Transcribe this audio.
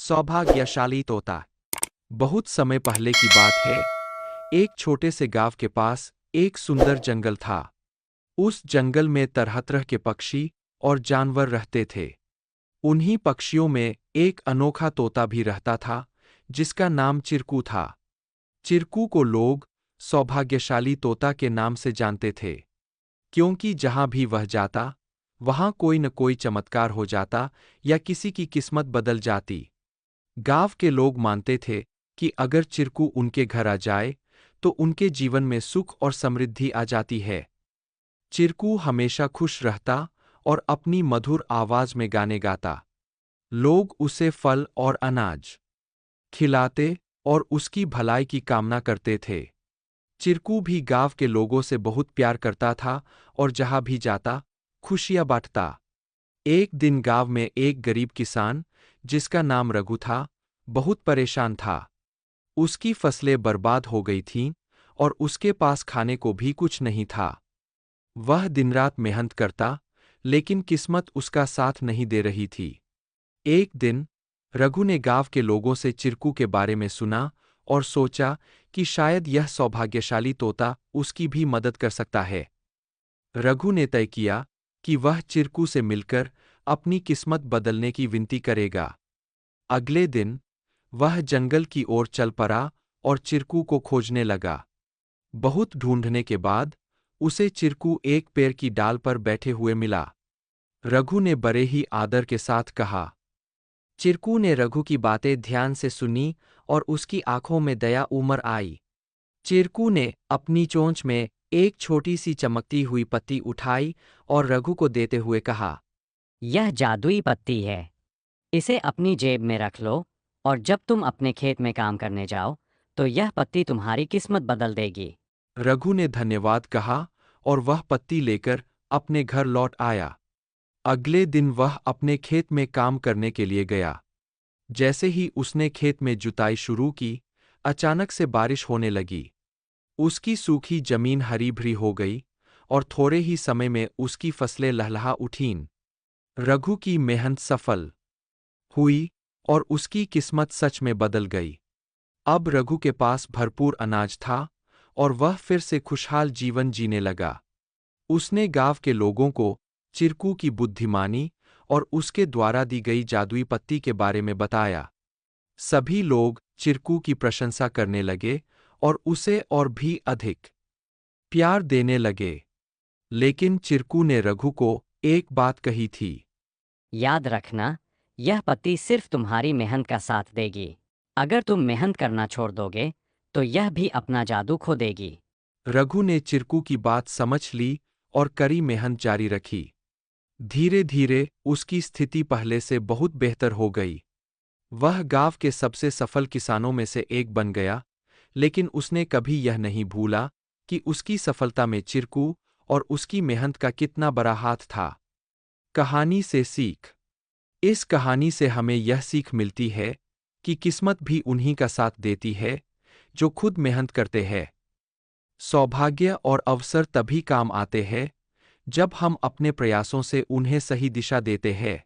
सौभाग्यशाली तोता। बहुत समय पहले की बात है। एक छोटे से गांव के पास एक सुंदर जंगल था। उस जंगल में तरह तरह के पक्षी और जानवर रहते थे। उन्हीं पक्षियों में एक अनोखा तोता भी रहता था, जिसका नाम चिरकू था। चिरकू को लोग सौभाग्यशाली तोता के नाम से जानते थे, क्योंकि जहां भी वह जाता, वहां कोई न कोई चमत्कार हो जाता या किसी की किस्मत बदल जाती। गांव के लोग मानते थे कि अगर चिरकू उनके घर आ जाए, तो उनके जीवन में सुख और समृद्धि आ जाती है। चिरकू हमेशा खुश रहता और अपनी मधुर आवाज में गाने गाता। लोग उसे फल और अनाज खिलाते और उसकी भलाई की कामना करते थे। चिरकू भी गांव के लोगों से बहुत प्यार करता था और जहां भी जाता, खुशियां बांटता। एक दिन गांव में एक गरीब किसान, जिसका नाम रघु था, बहुत परेशान था। उसकी फसलें बर्बाद हो गई थीं और उसके पास खाने को भी कुछ नहीं था। वह दिन-रात मेहनत करता, लेकिन किस्मत उसका साथ नहीं दे रही थी। एक दिन रघु ने गांव के लोगों से चिरकू के बारे में सुना और सोचा कि शायद यह सौभाग्यशाली तोता उसकी भी मदद कर सकता है। रघु ने तय किया कि वह चिरकू से मिलकर अपनी किस्मत बदलने की विनती करेगा। अगले दिन वह जंगल की ओर चल पड़ा और चिरकू को खोजने लगा। बहुत ढूंढने के बाद उसे चिरकू एक पेड़ की डाल पर बैठे हुए मिला। रघु ने बड़े ही आदर के साथ कहा। चिरकू ने रघु की बातें ध्यान से सुनी और उसकी आंखों में दया उमड़ आई। चिरकू ने अपनी चोंच में एक छोटी सी चमकती हुई पत्ती उठाई और रघु को देते हुए कहा, यह जादुई पत्ती है। इसे अपनी जेब में रख लो और जब तुम अपने खेत में काम करने जाओ, तो यह पत्ती तुम्हारी किस्मत बदल देगी। रघु ने धन्यवाद कहा और वह पत्ती लेकर अपने घर लौट आया। अगले दिन वह अपने खेत में काम करने के लिए गया। जैसे ही उसने खेत में जुताई शुरू की, अचानक से बारिश होने लगी। उसकी सूखी जमीन हरी भरी हो गई और थोड़े ही समय में उसकी फसलें लहलहा उठीं। रघु की मेहनत सफल हुई और उसकी किस्मत सच में बदल गई। अब रघु के पास भरपूर अनाज था और वह फिर से खुशहाल जीवन जीने लगा। उसने गांव के लोगों को चिरकू की बुद्धिमानी और उसके द्वारा दी गई जादुई पत्ती के बारे में बताया। सभी लोग चिरकू की प्रशंसा करने लगे और उसे और भी अधिक प्यार देने लगे। लेकिन चिरकू ने रघु को एक बात कही थी। याद रखना, यह पत्ती सिर्फ तुम्हारी मेहनत का साथ देगी। अगर तुम मेहनत करना छोड़ दोगे, तो यह भी अपना जादू खो देगी। रघु ने चिरकू की बात समझ ली और कड़ी मेहनत जारी रखी। धीरे धीरे उसकी स्थिति पहले से बहुत बेहतर हो गई। वह गांव के सबसे सफल किसानों में से एक बन गया, लेकिन उसने कभी यह नहीं भूला कि उसकी सफलता में चिरकू और उसकी मेहनत का कितना बड़ा हाथ था। कहानी से सीख। इस कहानी से हमें यह सीख मिलती है कि किस्मत भी उन्हीं का साथ देती है, जो खुद मेहनत करते हैं। सौभाग्य और अवसर तभी काम आते हैं, जब हम अपने प्रयासों से उन्हें सही दिशा देते हैं।